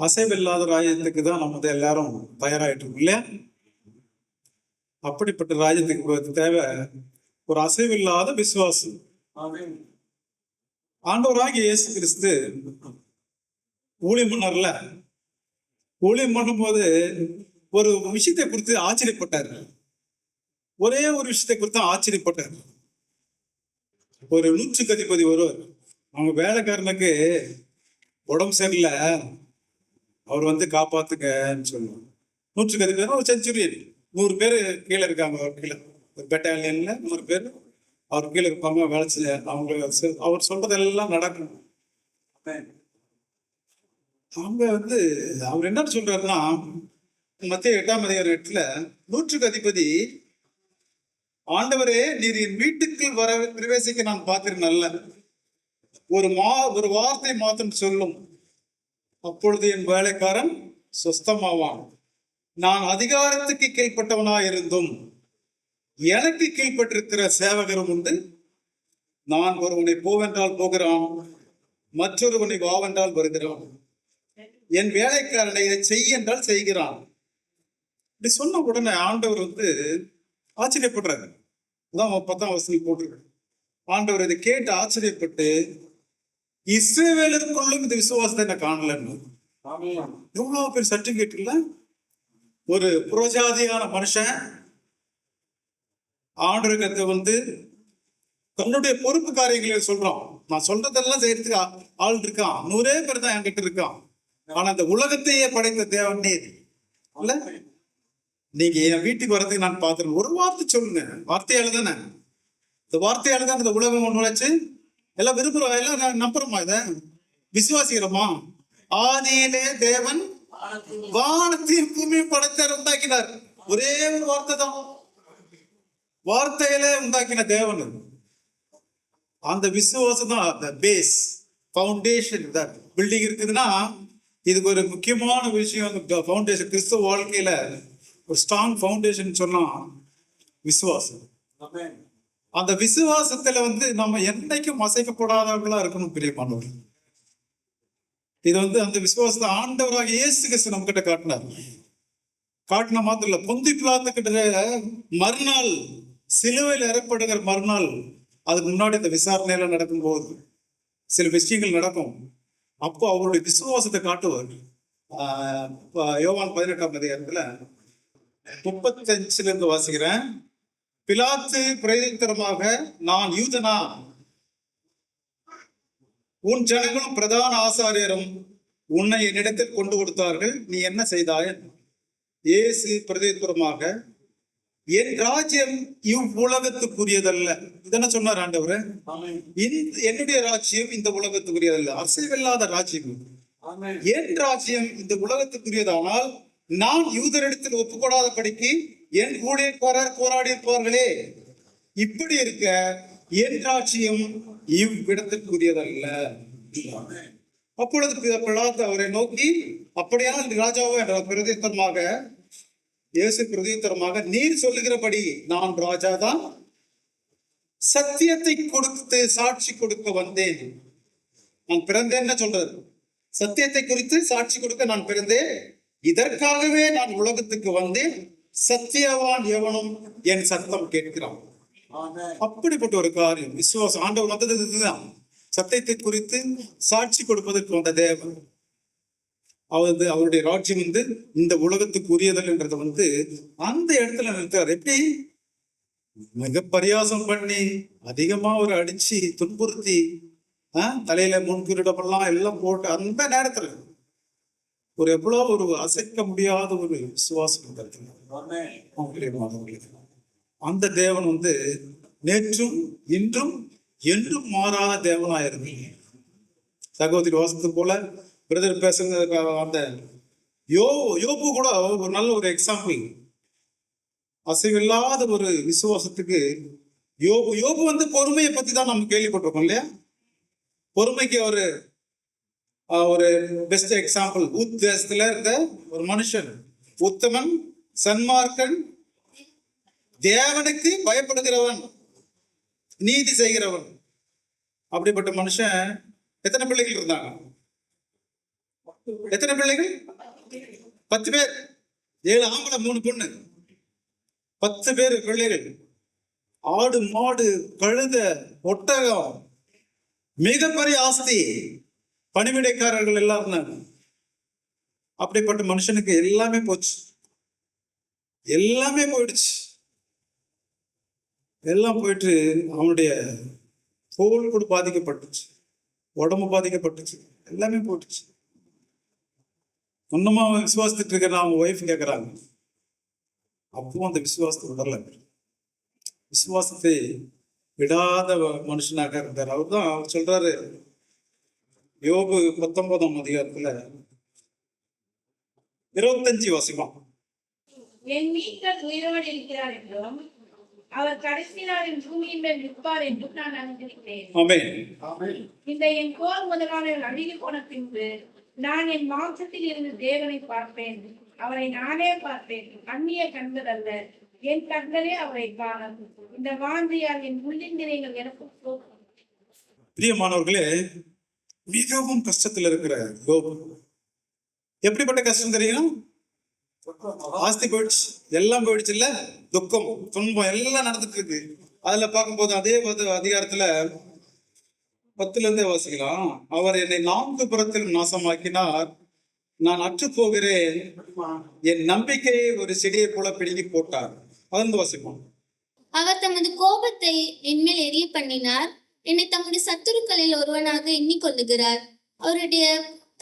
அசைவில்லாத ராஜ்யத்துக்கு தான் நம்ம எல்லாரும் தயாராகிட்டு இருக்கோம் இல்லையா? அப்படிப்பட்ட ராஜ்யத்துக்கு தேவை ஒரு அசைவில்லாத விசுவாசம். ஆண்டவராகிய இயேசு கிறிஸ்து ஊழியம் பண்ணார்ல, ஊழியம் பண்ணும்போது ஒரு விஷயத்தை குறித்து ஆச்சரியப்பட்டார். ஒரே ஒரு விஷயத்தை குறித்து ஆச்சரியப்பட்டார். ஒரு 100 அதிபதி ஒருவர் அவங்க வேலைக்காரனுக்கு உடம்பு சரியில்லை, அவர் காப்பாத்துங்கன்னு சொல்லுவாங்க. 100 அதிபதி ஒரு செஞ்சுரியன், 100 பேர் கீழே இருக்காங்க. அவர் கீழே ஒரு பெட்டாலியன்ல 100 பேர் அவர் கீழே இருப்பாங்க. வேலை செய்ய அவங்க அவர் சொல்றதெல்லாம் நடக்கும். அவங்க அவர் என்ன சொல்றாருன்னா, மத்திய 8ஆம் அதிகாரத்துல 100 அதிபதி, ஆண்டவரே நீர் என் வீட்டுக்குள் வர பிரவேசிக்க நான் பார்க்கிறேன், நல்ல ஒரு வார்த்தை மாத்திரம் சொல்லும், அப்பொழுது என் வேலைக்காரன் சொஸ்தமாவான். நான் அதிகாரத்துக்கு கீழ்பட்டவனா இருந்தும் எனக்கு கீழ்பட்டிருக்கிற சேவகரும் உண்டு. நான் ஒருவனை போவென்றால் போகிறான், மற்றொருவனை வாவென்றால் வருகிறான். என் வேலைக்காரனை இதை செய் என்றால் செய்கிறான். இப்படி சொன்ன உடனே ஆண்டவர் ஆச்சரியப்படுறாரு. அதான் 10ஆம் வசனம் போட்டிருக்காரு. ஆண்டவர் இதை கேட்டு ஆச்சரியப்பட்டு, இஸ்ரவேலருக்குள்ளும் இந்த விசுவாசத்தை நான் காணலன்னு. எவ்வளவு பேர் சர்டிபிகேட் இல்ல, ஒரு புறஜாதியான மனுஷன் ஆண்டவருக்கு தன்னுடைய பொறுப்பு காரியங்களை சொல்றான். நான் சொல்றதெல்லாம் செய்யறதுக்கு ஆள் இருக்கான், 100 பேர் தான் என்கிட்ட இருக்கான். ஆனா இந்த உலகத்தையே படைத்த தேவன் நீர் இல்ல, நீங்க என் வீட்டுக்கு வர்றதுக்கு நான் பார்த்துறேன், ஒரு வார்த்தை சொல்லுங்க. வார்த்தையால தானே, இந்த வார்த்தையால தான் இந்த உலகம் ஒன்று வச்சு எல்லாம் விரும்புறோம், எல்லாம் நம்புறோமா, இத விசுவாசிக்கிறோமா? ஆதியிலே தேவன் வானத்தையும் பூமியும் படைத்தார், உண்டாக்கினார். ஒரே ஒரு வார்த்தை தான், வார்த்தையிலே உண்டாக்கின தேவன். அந்த விசுவாசம் தான் பேஸ், ஃபவுண்டேஷன். பில்டிங் இருக்குதுன்னா இதுக்கு ஒரு முக்கியமான விஷயம், ஃபவுண்டேஷன். கிறிஸ்துவ வாழ்க்கையில ஒரு ஸ்ட்ராங் ஃபவுண்டேஷன் சொன்னா விசுவாசம். அந்த விசுவாசத்துல நம்ம என்னைக்கும் அசைக்கப்படாதவர்களா இருக்கணும் பிரியமானவர். இது அந்த விசுவாசத்தை ஆண்டவராக இயேசு கிறிஸ்து நம்ம கிட்ட காட்டின மாத்திரம் இல்ல, பொந்தி பிலாத்து கிட்ட மறுநாள் சிலுவையில் இறப்படுகிற மறுநாள், அதுக்கு முன்னாடி இந்த விசாரணையில நடக்கும்போது சில விஷயங்கள் நடக்கும். அப்போ அவருடைய விசுவாசத்தை காட்டுவார். யோவான் 18ஆம் அதிகாரத்துல 35 வாசிக்கிறேன். பிலாத்து பிரதித்திரமாக, நான் யூதனா? உன் ஜனங்களும் பிரதான ஆசாரியரும் உன்னை என்னிடத்தில் கொண்டு கொடுத்தார்கள், நீ என்ன செய்தாய்? இயேசு பிரதித்திரமாக, என் ராஜ்யம் இவ்வுலகத்துக்குரியதல்ல. இதென்ன சொன்னார் ஆண்டவர்? என்னுடைய ராஜ்யம் இந்த உலகத்துக்குரியதல்ல. அசைவில்லாத ராஜ்யம். என் ராஜ்யம் இந்த உலகத்துக்குரியதானால் நான் யூதரிடத்தில் ஒப்புக்கொடாத படிக்கு என் ஊழியக்காரர் போராடி இருப்பார்களே. இப்படி இருக்க என் ராஜ்யம் இவ்விடத்திற்குரியதல்ல. அப்பொழுது பிலாத்து அவரை நோக்கி, அப்படியானால் ராஜாவோ என்ற பிரதித்தரமாக, இயேசு பிரதித்தரமாக, நீர் சொல்லுகிறபடி நான் ராஜாதான். சத்தியத்தை கொடுத்து சாட்சி கொடுக்க வந்தேன். நான் பிறந்தேன்னு சொல்றாரு. சத்தியத்தை குறித்து சாட்சி கொடுக்க நான் பிறந்தேன், இதற்காகவே நான் உலகத்துக்கு வந்தேன். சத்தியவான் எவனும் என் சத்தம் கேட்கிறான். அப்படிப்பட்ட ஒரு காரியம் விசுவாசம். ஆண்டவர் வந்தது இதுதான், சத்தியத்தை குறித்து சாட்சி கொடுப்பதற்கு வந்த தேவன். அவருடைய ராஜ்யம் இந்த உலகத்துக்கு உரியதல்ன்றது அந்த இடத்துல நிறுத்தார். எப்படி? மிக பரியாசம் பண்ணி, அதிகமா ஒரு அடிச்சு துன்புறுத்தி, தலையில முன்குறிடமெல்லாம் எல்லாம் போட்டு, அந்த நேரத்துல ஒரு எவ்வளவு ஒரு அசைக்க முடியாத ஒரு விசுவாசம். அந்த தேவன் நேற்றும் இன்றும் என்றும் மாறாத தேவனாயிருக்கு. சகோதரி வாசத்து போல பிரதர் பேசுறது, அந்த யோபு கூட ஒரு நல்ல ஒரு எக்ஸாம்பிள். அசைவில்லாத ஒரு விசுவாசத்துக்கு யோபு பொறுமையை பத்தி தான் நம்ம கேள்விப்பட்டிருக்கோம் இல்லையா? பொறுமைக்கு ஒரு பெஸ்ட் எக்ஸாம்பிள். தேசத்துல இருந்த ஒரு மனுஷன், உத்தமன், சன்மார்க்கன், தேவனுக்கு பயப்படுகிறவன், நீதி செய்கிறவன். அப்படிப்பட்ட மனுஷன் எத்தனை பிள்ளைகள் இருந்தாங்க? எத்தனை பிள்ளைகள்? 10 பேர். 7 ஆம்பளை 3 பொண்ணு, 10 பேர் பிள்ளைகள். ஆடு மாடு கழுத ஒட்டகம், மிகப்பெரிய ஆஸ்தி, பணிவிடைக்காரர்கள் எல்லாம் இருந்தாங்க. அப்படிப்பட்ட மனுஷனுக்கு எல்லாமே போச்சு, எல்லாமே போயிடுச்சு. எல்லாம் போயிட்டு அவனுடைய தோல் கூட பாதிக்கப்பட்டுச்சு, உடம்பு பாதிக்கப்பட்டுச்சு, எல்லாமே போயிடுச்சு. ஒன்னுமா விசுவாசத்துட்டு இருக்கிற அவங்க ஒய்ஃப் கேட்குறாங்க. அப்பவும் அந்த விசுவாசத்தை விடல, விசுவாசத்தை விடாத மனுஷனாக இருந்தார். அவர் தான் அவர் சொல்றாரு, யோபு 19ஆம் அதிகாரத்துல 25 வாசிக்கலாம். என் மீட்பர் உயிரோடு இருக்கிறார் என்றும் அவர் கடைசி நாளில் பூமியின் மேல் நிற்பார் என்றும் நான் அறிந்திருக்கிறேன். ஆமென். இந்த என் போர் முதலாளர்கள் அழுகி போன பின்பு நான் என் மாம்சத்தில் இருந்து தேவனை பார்ப்பேன், அவரை நானே பார்ப்பேன், அந்நிய கண்களல்ல, என் கண்களே அவரை காணும். இந்த வாந்தியால் என் உள்ளின் நிறைகள் எனக்கு போகும். பிரியமானவர்களே, மிகவும் கஷ்டத்துல இருக்கிற யோபு. எப்படிப்பட்ட கஷ்டம் தெரியும்? ஆஸ்தி போயிடுச்சு, எல்லாம் போயிடுச்சு, இல்ல துக்கம் துன்பம் எல்லாம் நடந்துட்டு இருக்கு. அதுல பார்க்கும்போது அதே அதிகாரத்துல 10ல இருந்தே வாசிக்கலாம். அவர் என்னை 4 புறத்திலும் நாசமாக்கினார், நான் அற்று போகிறேன், என் நம்பிக்கையை ஒரு செடியை போல பிடுங்கி போட்டார். அதிலிருந்து வாசிப்போம். அவர் தமது கோபத்தை என்மேல் எரிய பண்ணினார், என்னை தம்முடைய சத்துருக்களில் ஒருவனாக எண்ணிக்கொள்ளுகிறார். அவருடைய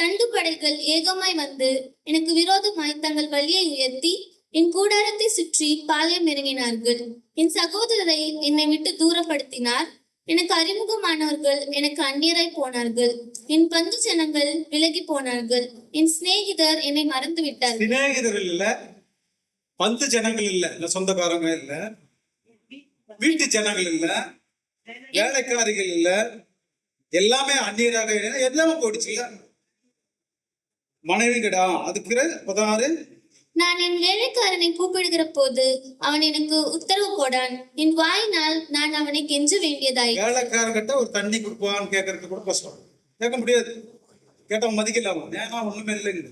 தண்டுபடைகள் ஏகமாய் வந்து எனக்கு விரோதமாய் தங்கள் வலியை உயர்த்தி என் கூடாரத்தை சுற்றி பாளையம் இறங்கினார்கள். என் சகோதரரை என்னை விட்டு தூரப்படுத்தினார், எனக்கு அறிமுகமானவர்கள் எனக்கு அந்நியராய் போனார்கள். என் பந்து ஜனங்கள் விலகி போனார்கள், என் சிநேகிதர் என்னை மறந்து விட்டார்கள். சிநேகிதர் இல்ல, பந்து ஜனங்கள் இல்ல, சொந்தக்காரங்க இல்ல, வீட்டு ஜனங்கள் இல்ல, வேலைக்காரிகள் இல்ல, எல்லாமே அந்நியராக எல்லாமே போயிடுச்சு. இல்ல மனைவி கிடா. அதுக்கு 16, நான் என் வேலைக்காரனை கூப்பிடுகிற போது அவன் எனக்கு உத்தரவு போடான், என் வாயினால் நான் அவனை கெஞ்ச வேண்டியதாய். வேலைக்காரங்கிட்ட ஒரு தண்ணி கொடுப்பான்னு கேட்கறது கூட கஷ்டம், கேட்க முடியாது, கேட்ட மதிக்கல, ஏன்னா ஒண்ணுமே இல்லைங்க.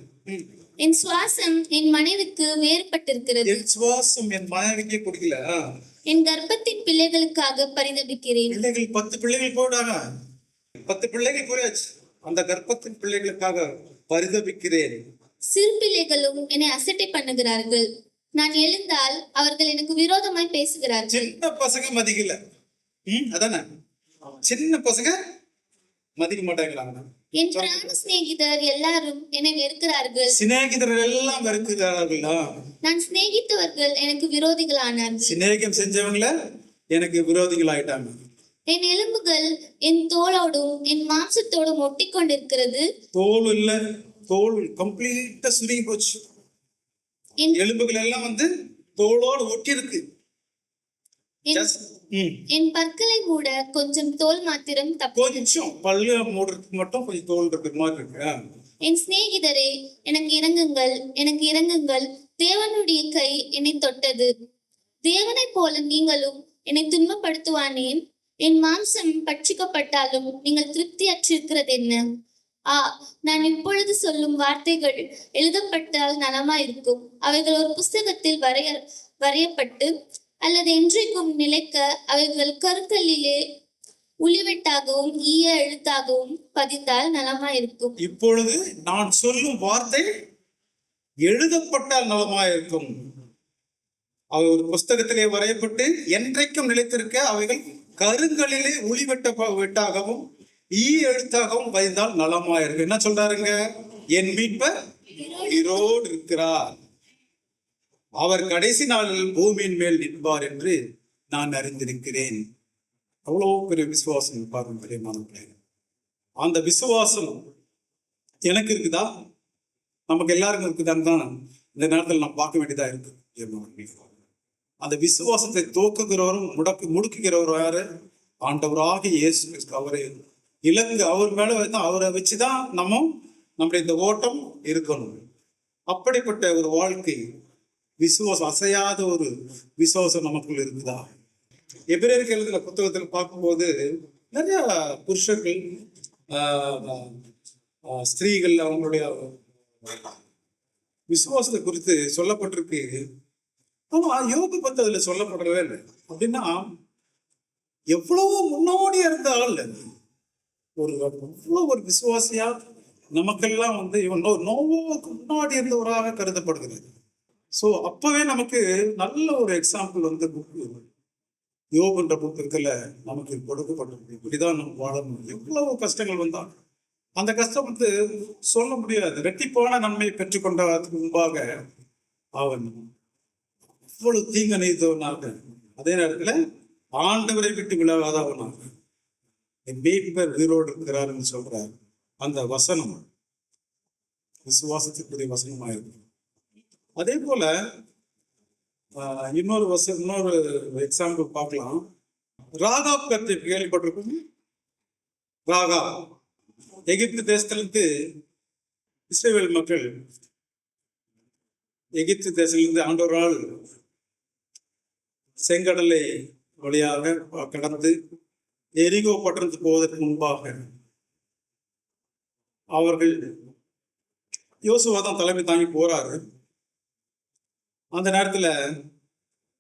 என் சுவாசம் என் மனைவிக்கு வேறுபட்டிருக்கிறது, என் சுவாசம் என் மனைவிக்கே குடிக்கல. என் கர்ப்பத்தின் பிள்ளைகளுக்காக பரிதபிக்கிறேன். பிள்ளைகள் 10 பிள்ளைகள் போடாங்க, 10 பிள்ளைகள் போயாச்சு, அந்த கர்ப்பத்தின் பிள்ளைகளுக்காக பரிதபிக்கிறேன். சிறு பிள்ளைகளும் என்னை அசட்டை பண்ணுகிறார்கள், நான் எழுந்தால் அவர்கள் எனக்கு விரோதமாய் பேசுகிறார்கள். சின்ன பசங்க மதிக்கல, அதானே, சின்ன பசங்க மதிக்க மாட்டாங்களாங்க. என் பிராண சிநேகிதர் எல்லாரும் என்னை வெறுக்கிறார்கள், சிநேகிதர்கள் எல்லாம் வெறுக்கிறார்களா? நான் சிநேகித்தவர்கள் எனக்கு விரோதிகளானார்கள், சிநேகம் செஞ்சவங்கள எனக்கு விரோதிகள் ஆயிட்டாங்க. என் எலும்புகள் என் தோளோடும் என் மாம்சத்தோடும் ஒட்டி கொண்டிருக்கிறது. தோல் இல்ல, தோல் கம்ப்ளீட்டா சுருங்கி போச்சு, எலும்புகள் எல்லாம் வந்து தோலோடு ஒட்டி இருக்கு. என் பற்களை மூட கொஞ்சம் தோல் மாத்திரம் கொஞ்சம் பல்லு மூடுறதுக்கு மட்டும் கொஞ்சம் தோல் இருக்கிற மாதிரி இருக்கு. என் சிநேகிதரே எனக்கு இறங்குங்கள், எனக்கு இறங்குங்கள், தேவனுடைய கை என்னை தொட்டது. தேவனை போல நீங்களும் என்னை துன்பப்படுத்துவானேன்? என் மாம்சம் பட்சிக்கப்பட்டாலும் நீங்கள் திருப்தி அற்றிருக்கிறது என்ன? நான் இப்பொழுது சொல்லும் வார்த்தைகள் எழுதப்பட்டால் நலமா இருக்கும், அவைகள் ஒரு புஸ்தகத்தில் வரையப்பட்டு அல்லது என்றைக்கும் நிலைக்க அவைகள் கருக்கல்லிலே உளிவெட்டாகவும் ஈய எழுத்தாகவும் பதிந்தால் நலமா இருக்கும். இப்பொழுது நான் சொல்லும் வார்த்தை எழுதப்பட்டால் நலமா இருக்கும், அவை ஒரு புஸ்தகத்திலே வரையப்பட்டு என்றைக்கும் நிலைத்திருக்க அவைகள் கருங்கலிலே வெட்டாகவும் ஈ எழுத்தாகவும் பதிந்தால் நலமா இருக்கு. என்ன சொல்றாருங்க? என் மீட்பர் உயிரோடு இருக்கிறார், அவர் கடைசி நாளில் பூமியின் மேல் நிற்பார் என்று நான் அறிந்திருக்கிறேன். அவ்வளோ பெரிய விசுவாசம் பாருங்க. அந்த விசுவாசம் எனக்கு இருக்குதா, நமக்கு எல்லாருக்கும் இருக்குதான்னு தான் இந்த நேரத்தில் நாம் பார்க்க வேண்டியதா இருக்கு. அந்த விசுவாசத்தை தோக்குகிறவரும் முடுக்குகிறவரும் யாரு? ஆண்டவராகிய இயேசு கிறிஸ்து. அவரை இலக்கு அவர் மேல அவரை வச்சுதான் நம்முடைய இந்த ஓட்டம் இருக்கணும். அப்படிப்பட்ட ஒரு வாழ்க்கை, விசுவாசம், அசையாத ஒரு விசுவாசம் நமக்குள்ள இருக்குதா? எபிரேயருக்கு எழுதுகிற புத்தகத்தில் பார்க்கும்போது நிறைய புருஷர்கள், ஸ்திரீகள் அவங்களுடைய விசுவாசத்தை குறித்து சொல்லப்பட்டிருக்கு. ஆனா யோபு பத்தி அதுல சொல்லப்படவே இல்லை. அப்படின்னா எவ்வளவு முன்னாடி இருந்த ஆள் ஒரு விசுவாசியா நமக்கெல்லாம் இவன் நோவுக்கு முன்னாடி இருந்தவராக கருதப்படுகிறது. ஸோ அப்பவே நமக்கு நல்ல ஒரு எக்ஸாம்பிள் புக்கு யோபுன்ற புத்தகத்துல நமக்கு கொடுக்கப்பட்டிருக்கு. இப்படிதான் நம்ம வாழணும். எவ்வளவு கஷ்டங்கள் வந்தால் அந்த கஷ்டம் சொல்ல முடியாது. ரெட்டிப்பான நன்மையை பெற்றுக்கொண்டதற்கு முன்பாக அவன் அவ்வளவு தீங்கு நெய்தவனாக, அதே நேரத்துல ஆண்டவரை விட்டு விலகாதவனாக மீட்பர் உயிரோடு இருக்கிறார் என்று சொல்றார். அந்த வசனம் விசுவாசத்துக்குரிய வசனமா இருக்கு. அதே போல இன்னொரு எக்ஸாம்பிள் பார்க்கலாம். ராகாப் பற்றி கேள்விப்பட்டிருக்கோம். ராகாப் எகிப்து தேசத்திலிருந்து இஸ்ரவேல் மக்கள் எகிப்து தேசத்திலிருந்து ஆண்டவரால் செங்கடலை வழியாக கடந்து எரிகோ பட்டணத்துக்கு போவதற்கு முன்பாக அவர்கள் யோசுவா தான் தலைமை தாங்கி போறாரு. அந்த நேரத்துல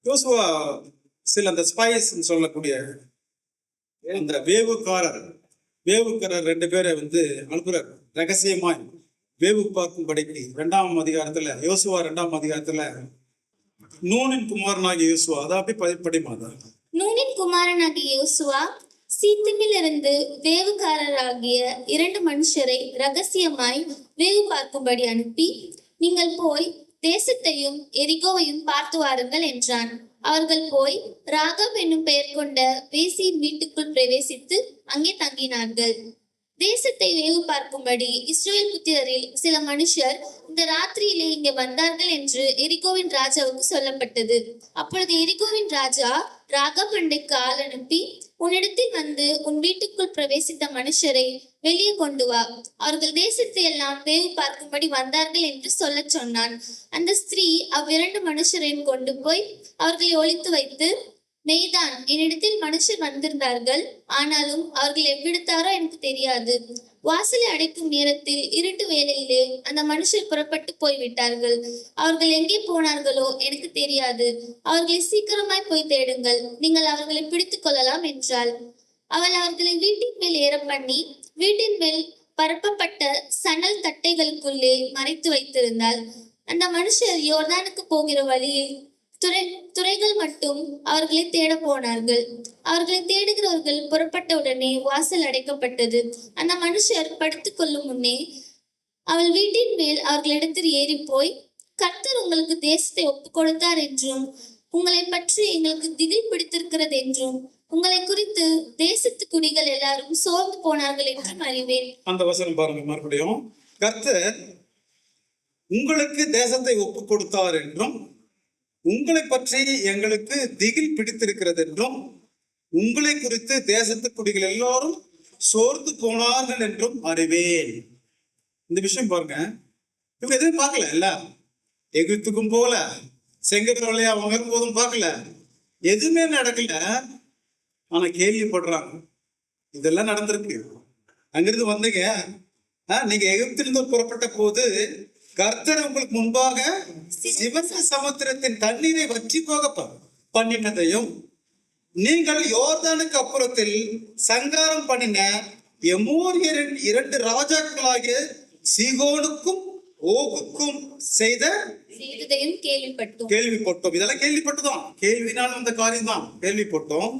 யோசுவா சில அந்த ஸ்பைஸ் சொல்லக்கூடிய அந்த வேவுக்காரர் 2 பேரை அனுப்புறார். ரகசியமாய் வேவு பார்க்கும்படிக்கு 2ஆம் அதிகாரத்துல யோசுவா 2ஆம் அதிகாரத்துல நூனின் குமாரனாகிய யோசுவா, அதை அப்படி படிமாதா. நூனின் குமாரனாகிய யோசுவா சீத்திமில் இருந்து வேவுக்காரராகிய 2 மனுஷரை ரகசியமாய் வேவு பார்க்கும்படி அனுப்பி, நீங்கள் போய் தேசத்தையும் எரிகோவையும் பார்த்து வாருங்கள் என்றான். அவர்கள் போய் ராகாப் என்னும் பெயர் கொண்ட வேசியின் வீட்டுக்குள் பிரவேசித்து அங்கே தங்கினார்கள். தேசத்தை வேவு பார்க்கும்படி இஸ்ரவேல் புத்திரரில் சில மனுஷர் இந்த ராத்திரியிலே இங்கே வந்தார்கள் என்று எரிகோவின் ராஜாவுக்கு சொல்லப்பட்டது. அப்பொழுது எரிகோவின் ராஜா ராகாப் அண்டைக்கு ஆள் அனுப்பி, உன்னிடத்தில் உன் வீட்டுக்குள் பிரவேசித்த மனுஷரை வெளியே கொண்டு வா, அவர்கள் தேசத்தை எல்லாம் வேவு பார்க்கும்படி வந்தார்கள் என்று சொல்ல சொன்னான். அந்த ஸ்திரீ அவ்விரண்டு மனுஷரையும் கொண்டு போய் அவர்களை ஒளித்து வைத்து, மெய்தான், என்னிடத்தில் மனுஷர் வந்திருந்தார்கள், ஆனாலும் அவர்கள் எவ்விடத்தாரோ எனக்கு தெரியாது. வாசலை அடைக்கும் நேரத்தில் இருட்டு வேளையிலே அந்த மனுஷர் புறப்பட்டு போய்விட்டார்கள். அவர்கள் எங்கே போனார்களோ எனக்கு தெரியாது. அவர்களை சீக்கிரமாய் போய் தேடுங்கள், நீங்கள் அவர்களை பிடித்துக் கொள்ளலாம் என்றாள். அவள் அவர்களை வீட்டின் மேல் ஏற பண்ணி வீட்டின் மேல் பரப்பப்பட்ட சணல் தட்டைகளுக்குள்ளே மறைத்து வைத்திருந்தாள். அந்த மனுஷர் யோர்தானுக்கு போகிற வழியில் துறைகள் மட்டும் அவர்களை தேட போனார்கள். அவர்களை தேடுகிறவர்கள் புறப்பட்ட உடனே வாசல் அடைக்கப்பட்டது. அந்த மனுஷர் படுத்துக் கொள்ளும் முன்னே அவள் வீட்டின் மேல் அவர்களிடத்தில் ஏறி போய், கர்த்தர் உங்களுக்கு தேசத்தை ஒப்புக் கொடுத்தார் என்றும், உங்களை பற்றி எங்களுக்கு திகில் பிடித்திருக்கிறது என்றும், உங்களை குறித்து தேசத்து குடிகள் எல்லாரும் சோர்ந்து போனார்கள் என்றும் அறிவேன். அந்த வசனம் பாருங்க மறுபடியும். கர்த்தர் உங்களுக்கு தேசத்தை ஒப்புக் கொடுத்தார் என்றும், உங்களை பற்றி எங்களுக்கு திகில் பிடித்திருக்கிறது என்றும், உங்களை குறித்து தேசத்து குடிகள் எல்லாரும் சோர்ந்து போனார்கள் என்றும் அறிவேன். இந்த விஷயம் பாருங்க, இவங்க எதுவும் பார்க்கல. இல்ல எகிப்துக்கும் போல செங்கடல் வழியா வரும் போதும் பார்க்கல, எதுவுமே நடக்கல. ஆனா கேள்விப்படுறாங்க, இதெல்லாம் நடந்திருக்கு. அங்கிருந்து வந்தீங்க, நீங்க எகிப்திலிருந்து புறப்பட்ட போது கர்த்தர் உங்களுக்கு முன்பாக சிவந்த சமுத்திரத்தின் தண்ணீரை வற்றி போக பண்ணினதையும், நீங்கள் யோர்தானுக்கு அப்புறத்தில் சங்காரம் பண்ணின எமோரியரின் 2 ராஜாக்களாகிய சீகோனுக்கும் ஓகுக்கும் செய்ததையும் கேள்விப்பட்டோம். இதெல்லாம் கேள்விப்பட்டதும், கேள்வினால அந்த காரியம் தான் கேள்விப்பட்டோம்.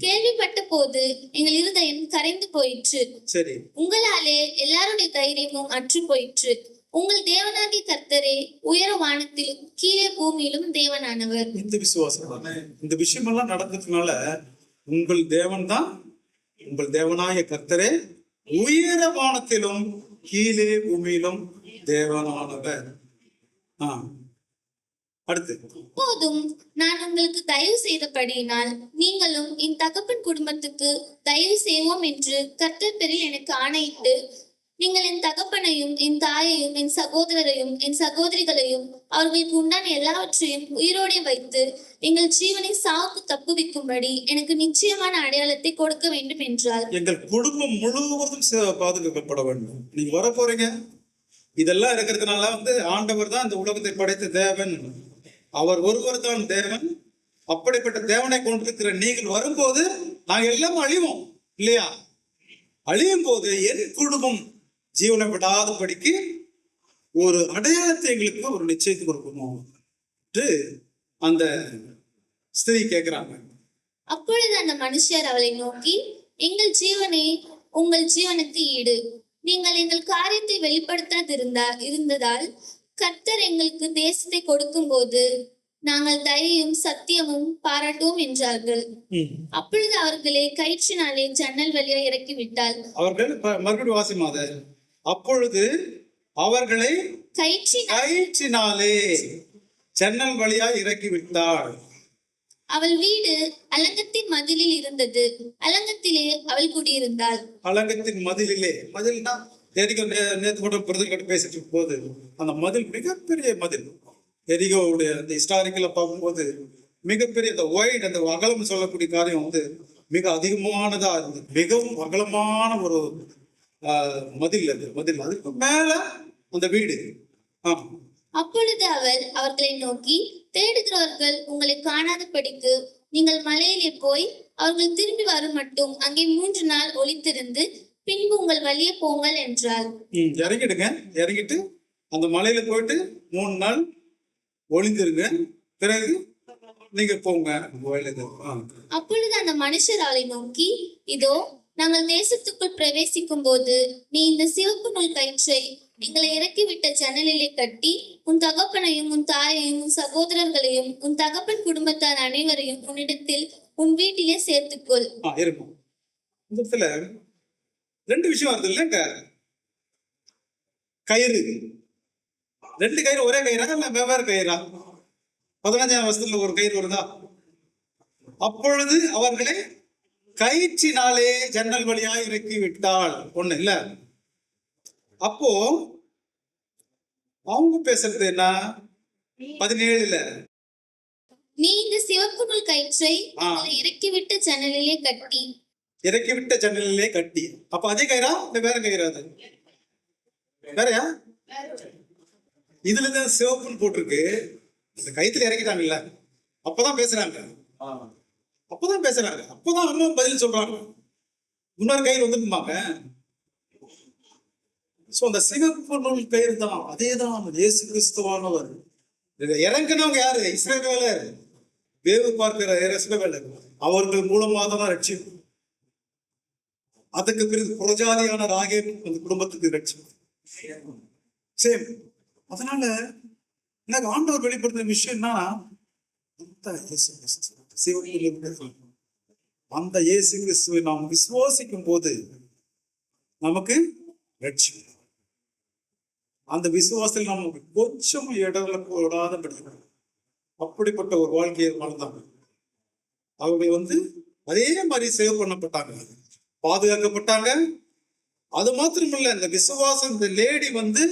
கேள்விப்பட்ட போது எங்கள் இருதயம் கரைந்து போயிற்று. சரி, உங்களாலே எல்லாருடைய தைரியமும் அற்று போயிற்று. உங்கள் தேவனாகிய கர்த்தரே உயர வானத்திலும் கீழே பூமியிலும் தேவனானவர். இந்த விசுவாசம் தானே இந்த விஷயம் எல்லாம் நடந்ததுனால, உங்கள் தேவன் தான், உங்கள் தேவனாகிய கர்த்தரே உயர வானத்திலும் கீழே பூமியிலும் தேவனானவர். அடுத்து, இப்போதும் நான் உங்களுக்கு தயவு செய்தபடியினால் நீங்களும் என் தகப்பன் குடும்பத்துக்கு தயவு செய்வோம் என்று கர்த்தர் பேரில் எனக்கு ஆணையிட்டு, நீங்கள் என் தகப்பனையும் என் தாயையும் என் சகோதரரையும் என் சகோதரிகளையும் அவர்களுக்கு உண்டான எல்லாவற்றையும் உயிரோடே வைத்து எங்கள் ஜீவனை சாவுக்கு தப்புவிக்கும்படி எனக்கு நிச்சயமான அடையாளத்தை கொடுக்க வேண்டும் என்றார். எங்கள் குடும்பம் முழுவதும் பாதுகாக்கப்பட வேண்டும். நீங்க வர போறீங்க, இதெல்லாம் இருக்கிறதுனால வந்து ஆண்டவர் தான் இந்த உலகத்தை படைத்த தேவன், அவர் ஒருவர் தான் தேவன். அப்படிப்பட்ட தேவனை கொண்டிருக்கிற நீங்கள் வரும்போது நாங்க எல்லாம் அழிவோம் இல்லையா? அழியும் போது என் குடும்பம் ஜீவனை விடாதபடிக்கு ஒரு அடையாளத்தை எங்களுக்கு ஒரு நிச்சயத்தை கொடுக்கணும் என்று அந்த ஸ்திரீ கேட்கிறாங்க. அப்பொழுது அந்த மனுஷர் அவளை நோக்கி, எங்கள் ஜீவனே உங்கள் ஜீவனுக்கு ஈடு. நீங்கள் எங்கள் காரியத்தை இருந்ததால் கர்த்தர் எங்களுக்கு தேசத்தை கொடுக்கும் போது நாங்கள் தயையும் சத்தியமும் பாராட்டுவோம் என்றார்கள். அப்பொழுது அவர்களை கயிற்றினாலே ஜன்னல் வழியா இறக்கி விட்டாள். அவர்கள் மறுபடியும் வாசிமாத. அப்பொழுது அவர்களை கயிற்றினாலே ஜன்னல் வழியா இறக்கி விட்டாள். அவள் வீடு அலங்கத்தின் மதிலில் இருந்தது. அலங்கத்திலே அவள் குடியிருந்தாள். அலங்கத்தின் மதில்னா எரிகோ நேற்று கூட பிரதர் பேசிட்டு போது அந்த மதில் மிகப்பெரிய மதில். எரிகோவுடைய அந்த ஹிஸ்டாரிக்கல பார்க்கும்போது மிகப்பெரிய அந்த ஒய்ட் அந்த அகலம் சொல்லக்கூடிய காரியம் வந்து மிக அதிகமானதா இருந்தது. மிகவும் அகலமான ஒரு மதில் அதுக்கு மேல அந்த வீடு. அப்பொழுது அவர்களை நோக்கி, தேடுகிறவர்கள் உங்களை காணாதபடிக்கு நீங்கள் மலையிலே போய் அவர்கள் திரும்பி வரும் மட்டும் அங்கே 3 நாள் ஒளித்திருந்து பின்பு உங்கள் வழியே போங்கள் என்றார். இறங்கிட்டு அந்த மலையில போயிட்டு 3 நாள் ஒளிந்திருங்க, பிறகு நீங்க போங்க. அப்பொழுது அந்த மனுஷர் அவளை நோக்கி, இதோ நாங்கள் தேசத்துக்குள் பிரவேசிக்கும் போது நீ இந்த சிவப்பு நூல் கயிற்றை எங்களை இறக்கிவிட்ட ஜன்னலிலே கட்டி உன் தகப்பனையும் உன் தாயையும் உன் சகோதரர்களையும் உன் தகப்பன் குடும்பத்தார் அனைவரையும் உன்னிடத்தில் உன் வீட்டிலே சேர்த்துக்கொள். இருக்கும். இந்த இடத்துல 2 விஷயம் வருது இல்லைங்க. கயிறு, 2 கயிறு ஒரே கயிறா இல்ல வெவ்வேறு கயிறா? 15ஆம் வருஷத்துல ஒரு கயிறு வருதா? அப்பொழுது அவர்களை கயிற்றினாலே ஜன்னல் வழியா இறக்கி விட்டாள். ஒண்ணு இல்ல. அப்போ அவங்க பேசுறது என்ன? 17 நீ இந்த சிவப்பு நூல் கயிற்றை இறக்கிவிட்ட ஜன்னலிலே கட்டி. அப்ப அதே கயிறா இல்ல வேற கயிறா? அது வேறயா? இதுலதான் சிவப்புன்னு போட்டிருக்கு. இந்த கயித்துல இறக்கிட்டாங்கல்ல, அப்பதான் பேசுறாங்க. அப்பதான் அம்மா பதில் சொல்றாங்க. இன்னொரு கயிறு வந்துருமாங்க. அந்த சிவப்பு நூல் கயிறு தான், அதேதான் இயேசு கிறிஸ்துவானவர். இறங்கினவங்க யாரு? இஸ்ரவேலர், வேவு பார்க்கிற இஸ்ரவேலர். அவர்கள் மூலமாக தான் ரட்சிப்பு. அதுக்கு பிறகு புறஜாதியான ராகேம் அந்த குடும்பத்துக்கு ரட்சிப்பு. சேம். அதனால எனக்கு ஆண்டவர் வெளிப்படுத்தின விஷயம்னா அந்த இயேசு கிறிஸ்துவை நாம் விசுவாசிக்கும் போது நமக்கு ரட்சிப்பு. அந்த விசுவாசத்தில் நமக்கு கொஞ்சம் இடங்களை போடாத படிக்கணும். அப்படிப்பட்ட ஒரு வாழ்க்கையை வாழ்ந்தாங்க. அவங்க வந்து அதே மாதிரி சேவ் பண்ணப்பட்டாங்க, பாதுகாக்கப்பட்டாங்க. அது மாத்திரமில்ல, இந்த விசுவாசம், இந்த லேடி வந்து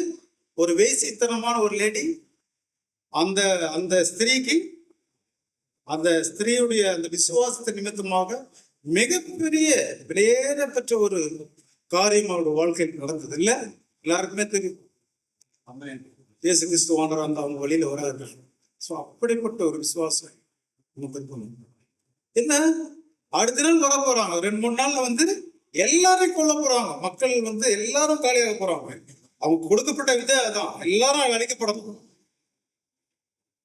ஒரு வேசித்தனமான ஒரு லேடி. அந்த அந்த ஸ்திரீக்கு அந்த ஸ்திரீயுடைய அந்த விசுவாசத்தின் நிமித்தமாக மிகப்பெரிய விலையேறப்பட்ட ஒரு காரியம் அவருடைய வாழ்க்கையில் நடந்தது. இல்ல எல்லாருக்குமே தெரியும். இயேசு கிறிஸ்துவானவர் அந்த அவங்க வழியில வரார்கள். அப்படிப்பட்ட ஒரு விசுவாசம் என்ன, அடுத்த நாள் வர போறாங்க. 2-3 நாள்ல வந்து எல்லாரையும் கொல்ல போறாங்க. மக்கள் வந்து எல்லாரும் காலியாக போறாங்க. அவங்க கொடுக்கப்பட்ட விதை அதான், எல்லாரும் அழிக்கப்படணும்.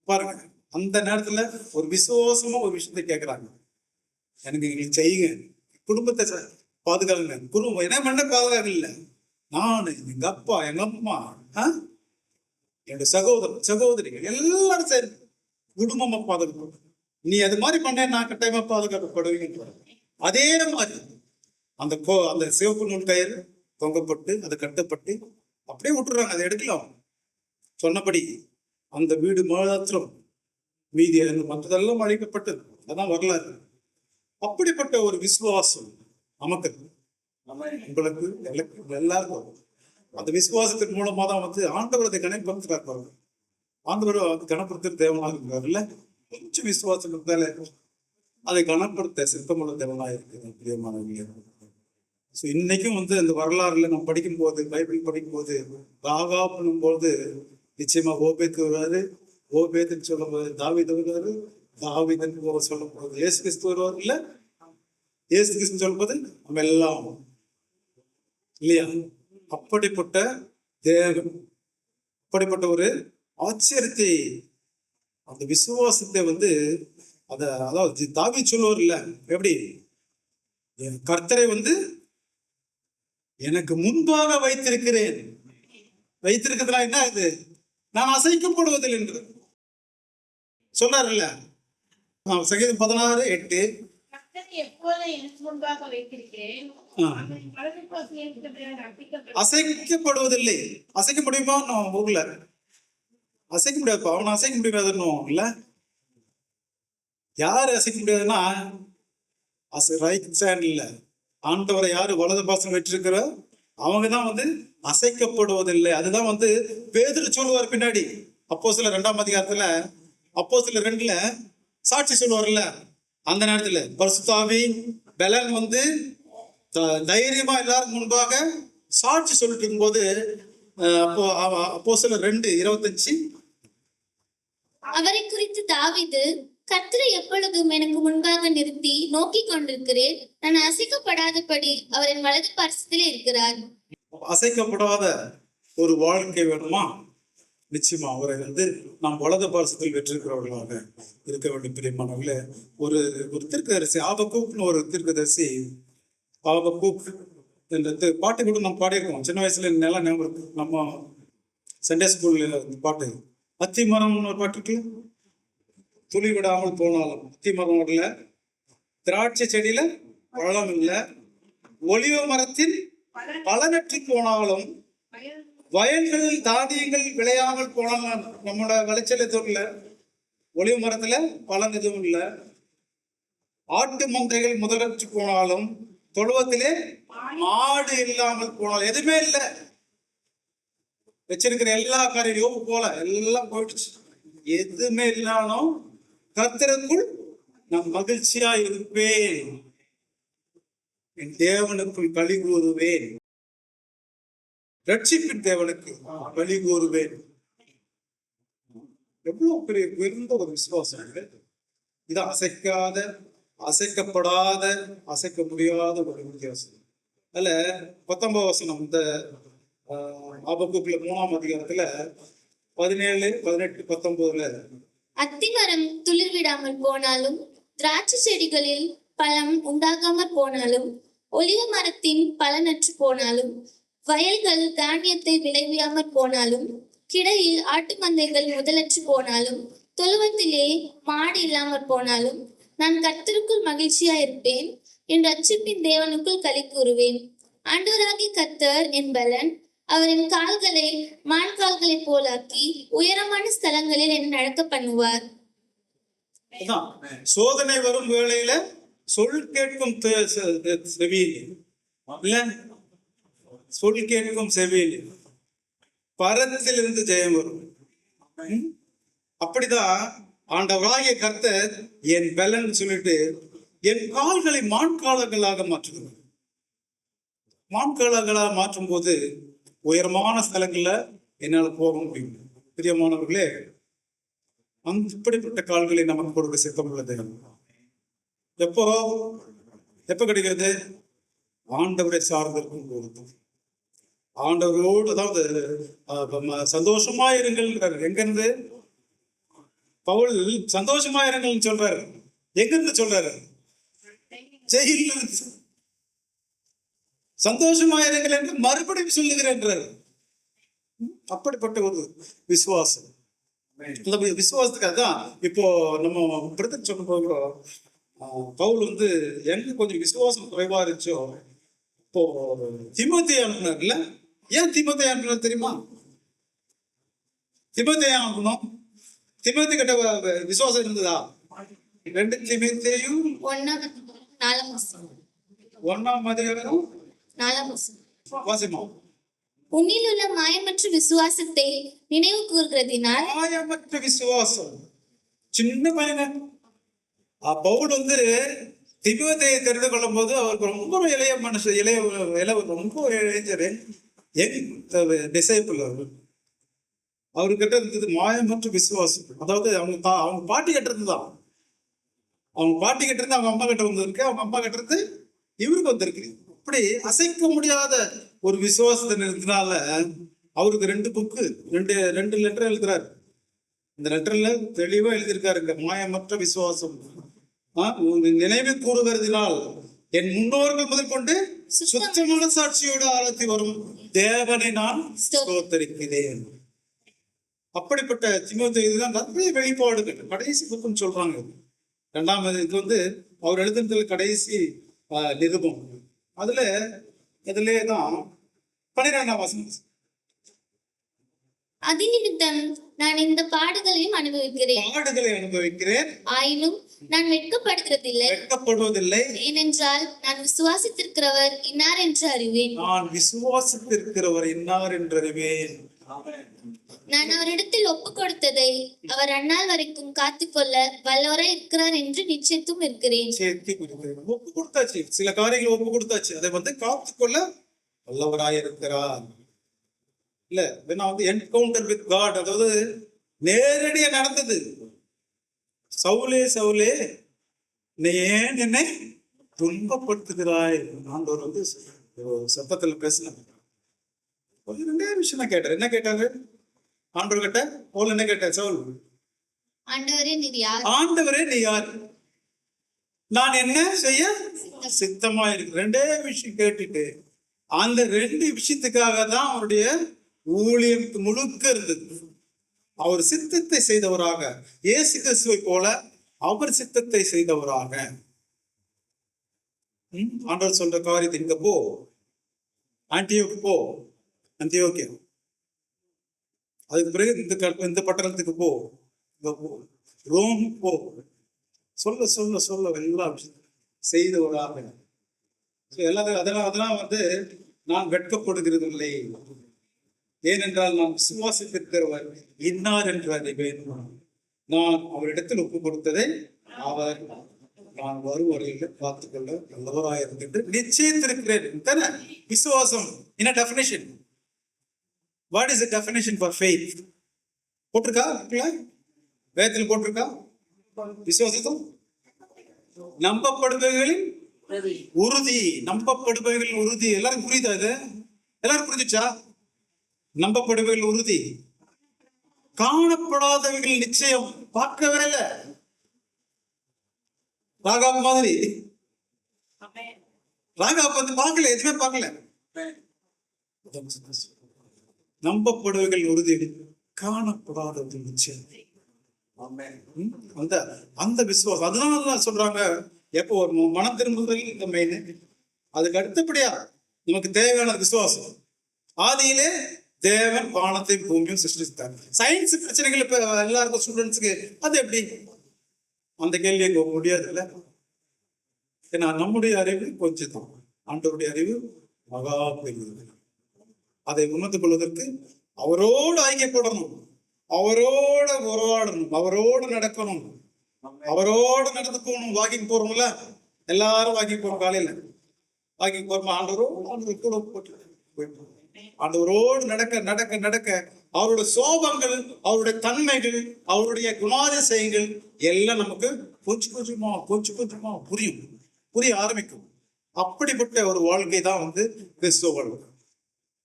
பாருங்க, அந்த நேரத்துல ஒரு விசுவாசமா ஒரு விஷயத்தை கேட்கிறாங்க. எனக்கு எங்களுக்கு செய்யுங்க, குடும்பத்தை பாதுகாங்க. குடும்பம் என்ன பண்ண பாதுகாக்க இல்லை, நானு, எங்க அப்பா, எங்க அம்மா, என்னுடைய சகோதரிகள் எல்லாரும் சரி குடும்பமா பாதுகாப்பு. நீ அது மாதிரி பண்ண நான் கட்டாயமா பாதுகாக்கப்படுவீங்க. அதே மாதிரி அந்த சிவப்பு நூல் கயிறு தொங்கப்பட்டு அது கட்டப்பட்டு அப்படியே விட்டுறாங்க. அதை எடுக்கலாம் சொன்னபடி. அந்த வீடு மாத்திரம் மீதி மற்றதெல்லாம் அழிக்கப்பட்டது. அதான் வரலாறு. அப்படிப்பட்ட ஒரு விசுவாசம் நமக்கு, உங்களுக்கு எல்லாருக்கும் அந்த விசுவாசத்தின் மூலமா தான் வந்து ஆண்டவர் அதை கணப்படுத்துறாரு. ஆண்டவர் வந்து கணப்படுத்துற தேவனா இருக்கிறார் இல்ல. கொஞ்சம் விசுவாசம் இருந்தாலே அதை கணப்படுத்த சித்தமுள்ள தேவனா இருக்குது. பிரியமானவர்களே, ஸோ இன்னைக்கும் வந்து இந்த வரலாறுல நம்ம படிக்கும்போது, பைபிள் படிக்கும்போது, ராகாப் போது நிச்சயமா ஓபேத்து வருவாரு. ஓபேத்துன்னு சொல்லும்போது தாவீது வருவாரு. தாவீதுன்னு சொல்லும்போது இயேசு கிறிஸ்து வருவார். இல்ல இயேசு கிறிஸ்து சொல்லும்போது நம்ம எல்லாம் இல்லையா? அப்படிப்பட்ட தேவன், அப்படிப்பட்ட ஒரு ஆச்சரியத்தை, அந்த விசுவாசத்தை வந்து அதாவது தாவீது சொல்லுவார் இல்ல, எப்படி என் கர்த்தரை வந்து எனக்கு முன்பாக வைத்திருக்கிறேன். வைத்திருக்கிறதுனா என்ன இது? நான் அசைக்கப்படுவதில்லை என்று சொன்னார்ல. சங்கீதம் 16:8. கர்த்தரை எப்போதும் எனக்கு முன்பாக வைத்திருக்கிறேன். அவரின் வலது பாதத்தில் இருக்கிறவரை அசைக்கப்படுவதில்லை. அசைக்கப்படுவதில்லை. அசைக்க முடியுமா? நான் ஊர்ல அசைக்க முடியாதுப்பா. அவனை அசைக்க முடியாதுன்னு இல்ல. யாரு அசைக்க முடியாதுன்னா ரைட் ஹேண்ட் இல்ல, ஆண்டவரை யாரு வலது பாசம் வச்சிருக்கிற அவங்கதான் வந்து அசைக்கப்படுவதில்லை. அதுதான் வந்து பேதுரு சொல்லுவார் பின்னாடி அப்போஸ்தலர் 2ஆம் அதிகாரத்துல, அப்போஸ்தலர் 2ல சாட்சி சொல்லுவார்ல. அந்த நேரத்துல பரிசுத்த ஆவி பெலன் வந்து தைரியமா எல்லாரும் முன்பாக சாட்சி சொல்லிட்டு இருக்கும்போது, அப்போஸ்தலர் 2:25, அவரை குறித்து தாவீது, கர்த்தரை எப்பொழுதும் எனக்கு முன்பாக நிறுத்தி நோக்கி கொண்டிருக்கிறேன், நான் அசைக்கப்படாதபடி அவரின் வலது பார்சத்திலே இருக்கிறார். அசைக்கப்படாத ஒரு வாழ்க்கை வேணுமா? நிச்சயமா அவரை வந்து நாம் வலது பார்சத்தில் வெற்றிருக்கிறவர்களாக இருக்க வேண்டும். பிரியமானவர்களே, ஒரு தீர்க்கதரிசி ஆபக்கூக்னு ஒரு தீர்க்கதரிசி, ஆபக்கூக் என்ற பாட்டு கூட நம்ம பாடியிருக்கோம் சின்ன வயசுல. நல்லா ஞாபகம் இருக்கு. நம்ம சண்டே ஸ்கூல்ல பாட்டு, அத்தி மரம்னு ஒரு பாட்டு இருக்கு. துளி விடாமல் போனாலும், அத்தி மரம் வரல, திராட்சை செடியில பழம் இல்லை, ஒலிவ மரத்தில் பலனற்று போனாலும், வயல்களில் தானியங்கள் விளையாமல் போனாலும், நம்மளோட விளைச்சல் எதுவும் இல்லை, ஒலிவ மரத்துல பலன் எதுவும் இல்லை, ஆட்டு மந்தைகள் முதலற்று போனாலும், தொழுவத்திலே மாடு இல்லாமல் போனாலும், எதுவுமே இல்லை, வச்சிருக்கிற எல்லா காரியம் யோபு போல எல்லாம் போயிடுச்சு, எதுவுமே இல்லாலும் கர்த்தருக்குள் நான் மகிழ்ச்சியா இருப்பேன், என் தேவனுக்குள் களி கூறுவேன், ரட்சிப்பின் தேவனுக்கு களி கூறுவேன். எவ்வளவு பெரிய உயர்ந்த ஒரு விசுவாசம் இது. அசைக்காத, அசைக்கப்படாத, அசைக்க முடியாத ஒரு வித்தியாசம். அதுல 19 வசனம், இந்த ஆபக்கூக்குல 3ஆம் அதிகாரத்துல 17, 18, 19ல, அத்திமரம் துளிர் விடாமல் போனாலும், திராட்சை செடிகளில் பழம் உண்டாகாமற் போனாலும், ஒலிவ மரத்தின் பலனற்று போனாலும், வயல்கள் தானியத்தை விளைவியாமற் போனாலும், கிடையில் ஆட்டு மந்தைகள் முதலற்று போனாலும், தொழுவத்திலே மாடு இல்லாமற் போனாலும், நான் கர்த்தருக்குள் மகிழ்ச்சியா இருப்பேன், என் ரட்சிப்பின் தேவனுக்குள் களி கூறுவேன். ஆண்டவராகிய கர்த்தர் என் பலன், அவரின் கால்களை மான் கால்களை போலாக்கி உயரமான ஸ்தலங்களில் என்னை நடக்க பண்ணுவார். சோதனை வரும் வேளையில சொல் கேட்கும் செவியில் இல்ல, சொல் கேட்கும் செவியில் பரத்தில் இருந்து ஜெயம் வரும். அப்படிதான் ஆண்டவராகிய கர்த்தர் என் பலன் சொல்லிட்டு என் கால்களை மான்காலங்களாக மாற்றுகிறார். மான்காலங்களாக மாற்றும் போது உயரமான ஸ்தலங்கள்ல என்னால் போக முடியும். பிரியமானவர்களே, அப்படிப்பட்ட கால்களை நமக்கு கொடுக்க சித்தம் உள்ளது. எப்ப கிடைக்கிறது? ஆண்டவரை சார்ந்திருக்கும் போது, ஆண்டவரோடு, அதாவது சந்தோஷமா இருங்கள். எங்கிருந்து பவுல் சந்தோஷமா இருங்கள்னு சொல்றாரு? எங்கிருந்து சொல்றாரு? ஜெயில சந்தோஷமா இருங்கள் என்று மறுபடியும் சொல்லுகிறேன். அப்படிப்பட்ட ஒரு விசுவாசம். இந்த விசுவாசத்துக்கு அதான் இப்போ நம்ம பிரதர் சொல்ல போகிறோம். பவுல் வந்து எங்க கொஞ்சம் விசுவாசம் குறைவா இருந்துச்சோ, இப்போ தீமோத்தேயு அனுப்புனார்ல. ஏன் தீமோத்தேயு அனுப்புனார் தெரியுமா? தீமோத்தேயு அனுப்பணும். தீமோத்தேயு கிட்ட விசுவாசம் இருந்ததா? 2 தீமோத்தேயு 1ஆம் அதிகாரம் 4ஆம் வசனம். வாசிமா. உன்னில் உள்ள மாயமற்ற விசுவாசத்தை நினைவு கூறுகிறதினால். மாயமற்ற விசுவாசம். சின்ன பையன் பவுல் வந்து தீமோத்தேயுவை தெரிந்து கொள்ளும் போது அவருக்கு ரொம்ப இளைய மனுஷன், ரொம்ப டிசைபிள். அவர்கிட்ட இருந்தது மாயமற்ற விசுவாசம். அதாவது அவங்க பாட்டி கிட்ட இருந்து தான், அவங்க பாட்டி கிட்ட இருந்து அவங்க அம்மா கிட்ட வந்திருக்கு, அவங்க அம்மா கிட்ட இருந்து இவருக்கு வந்திருக்கு. அப்படி அசைக்க முடியாத ஒரு விசுவாசத்தை இருந்ததுனால அவருக்கு 2 புக்கு, 2 லெட்டர் எழுதுறாரு. இந்த லெட்டர்ல தெளிவா எழுதியிருக்காருங்க, மாயமற்ற விசுவாசம் நினைவு கூறுகிறதினால் என் முன்னோர்கள் முதற்கொண்டு சுத்தமான சாட்சியோடு ஆழத்தி வரும் தேவனை நான் ஸ்தோத்தரிக்கிறேன். அப்படிப்பட்ட தீமோத்தேயு இதுதான் நிறைய வெளிப்பாடுகள். கடைசி புக்குன்னு சொல்றாங்க. 2ஆம் இது வந்து அவர் எழுதுனதுல கடைசி நிருபம். இதுலே தான் 12ஆம் வசனம். அதிநிமித்தம் நான் இந்த பாடுகளையும் அனுபவிக்கிறேன். ஆயினும் நான் வெட்கப்படுவதில்லை. ஏனென்றால் நான் விசுவாசித்திருக்கிறவர் இன்னார் என்று அறிவேன். நான் அவரிடத்தில் ஒப்பு கொடுத்ததை அவர் அந்நாள் வரைக்கும் காத்துக்கொள்ள வல்லவராய் இருக்கிறார் என்று நிச்சயத்தும் இருக்கிறேன். ஒப்பு கொடுத்தாச்சு, சில காரியங்கள் ஒப்பு கொடுத்தாச்சு, அதை வந்து காத்துக்கொள்ள வல்லவராய் இருக்கிறார். இல்ல என்கவுண்டர் வித் காட், அதாவது நேரடியா நடந்தது. சவுலே நீ ஏன் என்னை துன்பப்படுத்துகிறாய்? ஆண்டவர் வந்து சத்தத்துல பேசினாங்க. 2 விஷயம் தான் கேட்டார். என்ன கேட்டாரு ஆண்டவர் கிட்ட? பவுல் என்ன கேட்டார்? சவுல், ஆண்டவரே நீ யார்? நான் என்ன செய்ய சித்தமா இருக்கு. 2 விஷயம் கேட்டுட்டு அந்த 2 விஷயத்துக்காக தான் அவருடைய ஊழியம் முழுக்க இருந்தது. அவர் சித்தத்தை செய்தவராக, இயேசு கிறிஸ்துவை போல அவர் சித்தத்தை செய்தவராக. ஆண்டவர் சொல்ற காரியத்தை, இங்க போ, ஆன்டியோக்கு போ, அந்தியோக்கியா, அதுக்கு பிறகு இந்த பட்டணத்துக்கு போ, ரோம் போ, சொல்ல எல்லா விஷயம் செய்தவராக. அதெல்லாம் வந்து நான் வெட்கப்படுகிறது இல்லை. ஏனென்றால் நான் விசுவாசித்திருக்கிறவர் இன்னார் என்று அறிவேன். நான் அவரிடத்தில் ஒப்பு கொடுத்ததை அவர் நான் வரும் வரையில் பார்த்துக்கொள்ள நல்லவராயிருந்து நிச்சயத்திருக்கிறேன். விசுவாசம் என்ன definition? What is the definition for faith? போட்டிருக்கா? வேதத்தில் போட்டிருக்கா? விசுவாசம் நம்பப்படுபவைகளின் உறுதி. நம்பப்படுபவைகளின் உறுதி. எல்லாரும் புரியுதா? இது எல்லாரும் புரிஞ்சுச்சா? நம்பப்படுபவைகள் உறுதி, காணப்படாதவைகள் நிச்சயம். பார்க்கவே இல்லை. ராகாப் மாதிரி, ராகாப் வந்து பார்க்கல, எதுவுமே பார்க்கல. நம்பப்படுபவைகள் உறுதி, காணப்படாதவைகள் நிச்சயம். அந்த விசுவாசம். அதனால சொல்றாங்க, எப்போ ஒரு மனம் திரும்புதல் இந்த மெயின். அதுக்கு அடுத்தபடியா நமக்கு தேவையான விசுவாசம். ஆதியிலே தேவன் வானத்தையும் பூமியும் சிருஷ்டித்தார். சயின்ஸ் பிரச்சனைகள் இப்ப எல்லாருக்கும் ஸ்டூடெண்ட்ஸுக்கு அது எப்படி? அந்த கேள்வி எங்க முடியாது இல்ல. ஏன்னா நம்முடைய அறிவு கொஞ்சம் தான், ஆண்டவருடைய அறிவு மகா பெரியது. அதை உணர்ந்து கொள்வதற்கு அவரோடு ஐக்கியப்படணும், அவரோட உறவாடணும், அவரோடு நடக்கணும், அவரோடு நடந்து போகணும். வாக்கிங் போறோம்ல, எல்லாரும் வாக்கிங் போறோம். காலையில வாக்கிங் போறோம், ஆண்டவரோடு கூட போட்டு ஆண்டவரோடு நடக்க நடக்க நடக்க அவருடைய சோபங்கள், அவருடைய தன்மைகள், அவருடைய குணாதிசயங்கள் எல்லாம் நமக்கு கொஞ்சம் கொஞ்சமா புரிய ஆரம்பிக்கும். அப்படிப்பட்ட ஒரு வாழ்க்கை தான் வந்து கிறிஸ்துவ வாழ்க்கை.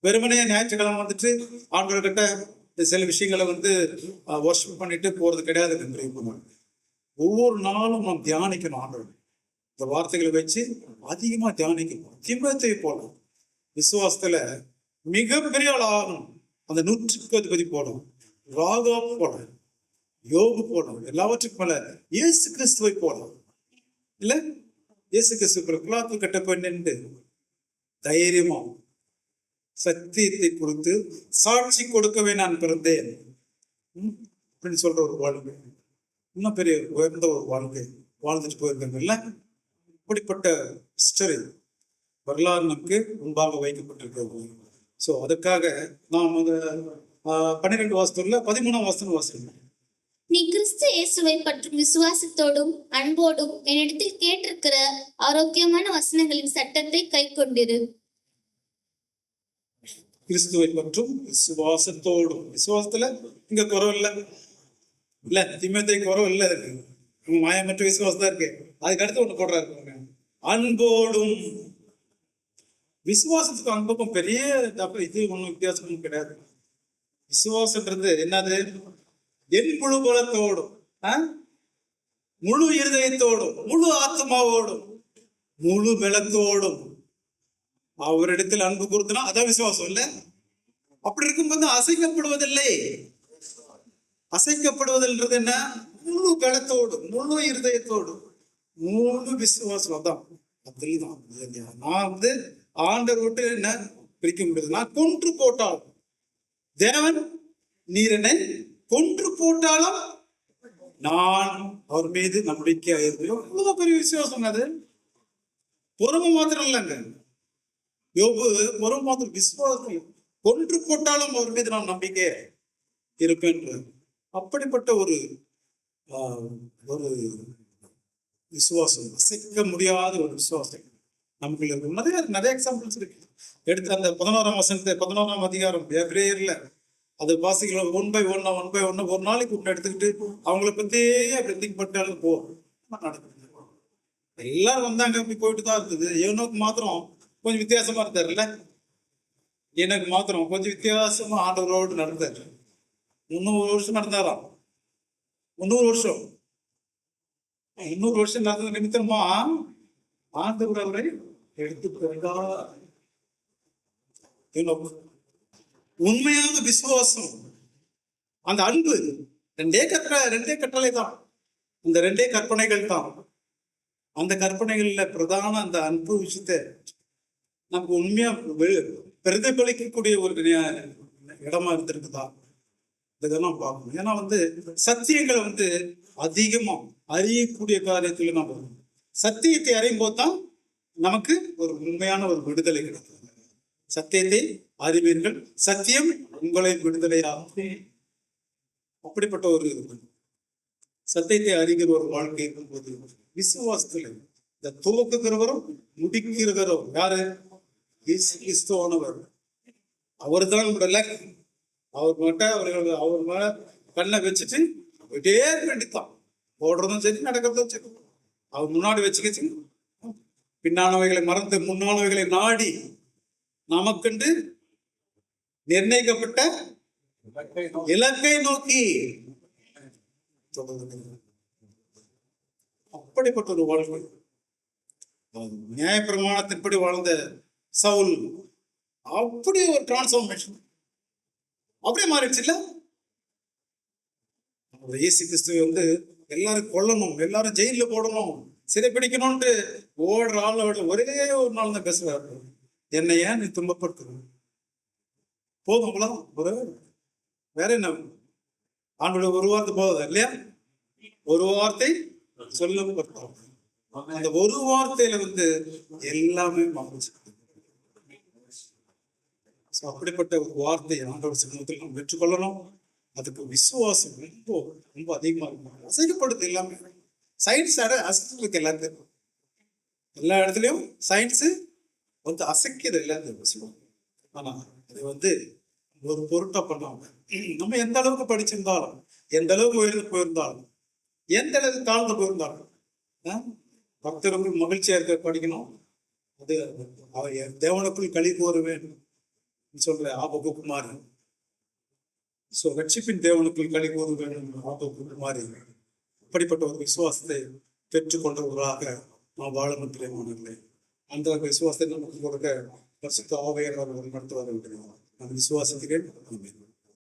வெறுமனே ஞாயிற்றுக்கிழமை வந்துட்டு ஆண்டவர்கிட்ட சில விஷயங்களை வந்து வர்ஷிப் பண்ணிட்டு போறது கிடையாது. ஒவ்வொரு நாளும் நாம் தியானிக்கணும். ஆண்டவர் இந்த வார்த்தைகளை வச்சு அதிகமா தியானிக்கணும். தீமோத்தேயு போல விசுவாசத்துல மிகப்பெரிய ஆள் ஆகணும். அந்த 100க்கு அதிபதி போடும், ராகா போட, யோகு போடும், எல்லாவற்றுக்கும் மேல இயேசு கிறிஸ்துவை போடும். இல்ல இயேசு கிறிஸ்து குலாத்து கட்ட பெண்ணு தைரியமா சத்தியத்தை கொடுத்து சாட்சி கொடுக்கவே நான் பிறந்தேன் அப்படின்னு சொல்ற ஒரு வாழ்க்கை, இன்னும் பெரிய உயர்ந்த ஒரு வாழ்க்கை வாழ்ந்துட்டு போயிருக்காங்கல்ல. இப்படிப்பட்ட ஹிஸ்டரி வரலாறு நமக்கு முன்பாக வைக்கப்பட்டிருக்கிறது. ஸோ அதுக்காக நாம் அந்த 12 வாசத்துல 13ஆம் வாசனம் வாசிக்கணும். நீ கிறிஸ்து இயேசுவை பற்றும் விசுவாசத்தோடும் அன்போடும் என்னிடத்தில் கேட்டிருக்கிற ஆரோக்கியமான வசனங்களின் சட்டத்தை கை கொண்டிரு. கிறிஸ்துவை பற்றும் விசுவாசத்தோடும். விசுவாசத்துல இங்க குறவு இல்ல தீமோத்தேயுக்கு குறவு இல்ல இருக்கு. மாயமற்ற விசுவாசம் தான் இருக்கு. அதுக்கு அடுத்து ஒண்ணு போடுறாரு, அன்போடும். விசுவாசத்துக்கு அன்புக்கும் பெரிய இது ஒண்ணும் வித்தியாசமும் கிடையாது. விசுவாசன்றது என்னது? என் முழு பலத்தோடும், முழு இருதயத்தோடும், முழு ஆத்மாவோடும், முழு பலத்தோடும் அவரிடத்தில் அன்பு கூர்த்தனா அதான் விசுவாசம் இல்ல. அப்படி இருக்கும்போது அசைக்கப்படுவதில்லை. அசைக்கப்படுவதுன்றது என்ன? முழு பலத்தோடு, முழு இருதயத்தோடு, முழு விசுவாசம். அதான் அதுதான் நான் ஆண்டவர் விட்டு என்ன பிரிக்க முடியாது. நான் கொன்று போட்டாலும் தேவன் நீர் என்னை கொன்று போட்டாலும் நான் அவர் மீது நம்பிக்கை ஆயிருந்தோம். இவ்வளவு பெரிய விசுவாசம். அது பொறுமை மாத்திரம் இல்லைங்க. யோபு பொறுமை மாத்திரம் விசுவாசம். கொன்று போட்டாலும் அவர் மீது நான் நம்பிக்கை இருப்பேன். அப்படிப்பட்ட ஒரு விசுவாசம், அசைக்க முடியாத ஒரு விசுவாசம் நமக்குள்ள இருக்கு. நிறைய எக்ஸாம்பிள்ஸ் இருக்கு. எடுத்து அந்த 11ஆம் அதிகாரம் எபிரேயர்ல அது வாசிக்கலாம். 1 by 1 ஒரு நாளைக்கு ஒன்று எடுத்துக்கிட்டு அவங்கள பத்தியே அப்படி திங்க் பண்ணிட்டாலும் நடக்குது. எல்லாரும் வந்தாங்க, அப்படி போயிட்டு தான் இருந்தது. ஏனோக்கு மாத்திரம் கொஞ்சம் வித்தியாசமா இருந்தாருல்ல. எனக்கு மாத்திரம் கொஞ்சம் வித்தியாசமா ஆண்டவரோடு நடந்தாரு. 300 வருஷம் நடந்தாராம். 300 வருஷம் நடந்தது நிமித்தமா ஆண்டவர் அவரை எடுத்துக்கொண்டார். உண்மையான விசுவாசம், அந்த அன்பு ரெண்டே கட்டளை தான். இந்த 2 கற்பனைகள் தான். அந்த கற்பனைகள்ல பிரதான அந்த அன்பு விஷயத்தை நமக்கு உண்மையா பிரதிபலிக்கக்கூடிய ஒரு இடமா இருந்திருக்குதா இதெல்லாம் பார்க்கணும். ஏன்னா சத்தியங்களை அதிகமா அறியக்கூடிய காரியத்துல நம்ம சத்தியத்தை அறியும் போது தான் நமக்கு ஒரு உண்மையான ஒரு விடுதலை கிடைக்கும். சத்தியத்தை அறிவீர்கள், சத்தியம் உங்களை விடுதலையாகும். அப்படிப்பட்ட ஒரு சத்தியத்தை அறிகிற ஒரு வாழ்க்கை இருக்கும்போது விசுவாசத்துல இந்த துவக்குகிறவரும் முடிக்கிறவரும் யாரு? கிறிஸ்துவானவர். அவர் தான் அவர் மேல கண்ணை வச்சுட்டு போயிட்டே வேண்டித்தான். ஓடுறதும் சரி, நடக்கிறதும் சரி. அவர் முன்னாடி வச்சுக்கிச்சு, பின்னானவைகளை மறந்து முன்னானவைகளை நாடி நமக்கென்று நிர்ணயிக்கப்பட்ட இலக்கை நோக்கி அப்படிப்பட்ட ஒரு வாழ்க்கை. நியாயப்பிரமாணத்தின்படி வாழ்ந்த சவுல் அப்படி ஒரு டிரான்ஸ்ஃபார்மேஷன் அப்படியே மாறிடுச்சு இல்ல. இயேசு கிறிஸ்துவ எல்லாரும் கொல்லணும், எல்லாரும் ஜெயில போடணும், சிறைப்பிடிக்கணும்ட்டு ஓடுற ஆளோட ஒரே ஒரு நாள் தான் பேசுறாரு. என்னை ஏன் நீ துன்பப்படுத்து? போதும், ஒரு வேற என்ன? ஆண்டோட ஒரு வார்த்தை போதும் இல்லையா? ஒரு வார்த்தை சொல்லப்படுத்தும். அந்த ஒரு வார்த்தையில எல்லாமே மாறிச்சு. அப்படிப்பட்ட ஒரு வார்த்தையை ஆண்டோட சமூகத்தில் நம்ம பெற்றுக்கொள்ளணும். அதுக்கு விசுவாசம் ரொம்ப ரொம்ப அதிகமா இருக்கும். அசைக்கப்படுது எல்லாமே. சயின்ஸ் அசைக்கு எல்லாத்தையும், எல்லா இடத்துலயும் சயின்ஸ் அசைக்கிறது எல்லாத்தையும். ஆனா அது ஒரு பொருட்டா பண்ணாம நம்ம எந்த அளவுக்கு படிச்சிருந்தாலும், எந்த அளவுக்கு உயர்ந்து போயிருந்தாலும், எந்த அளவுக்கு தாழ்ந்து போயிருந்தாலும் பக்தர்கள் மகிழ்ச்சியா இருக்க படிக்கணும். அது தேவனுக்குள் களி கூற வேண்டும் சொல்ற ஆபகுமார். ரட்சிப்பின் தேவனுக்குள் களி கூற வேண்டும் ஆபகுமாரி. அப்படிப்பட்ட ஒரு விசுவாசத்தை பெற்றுக்கொண்டவர்களாக நாம் வாழணும் பிரியமானவர்களே. அந்த விசுவாசத்தை நமக்கு கொடுக்க பரிசுத்த ஆவியானவர் நடத்துவார் என்று நான் விசுவாசிக்கிறேன்.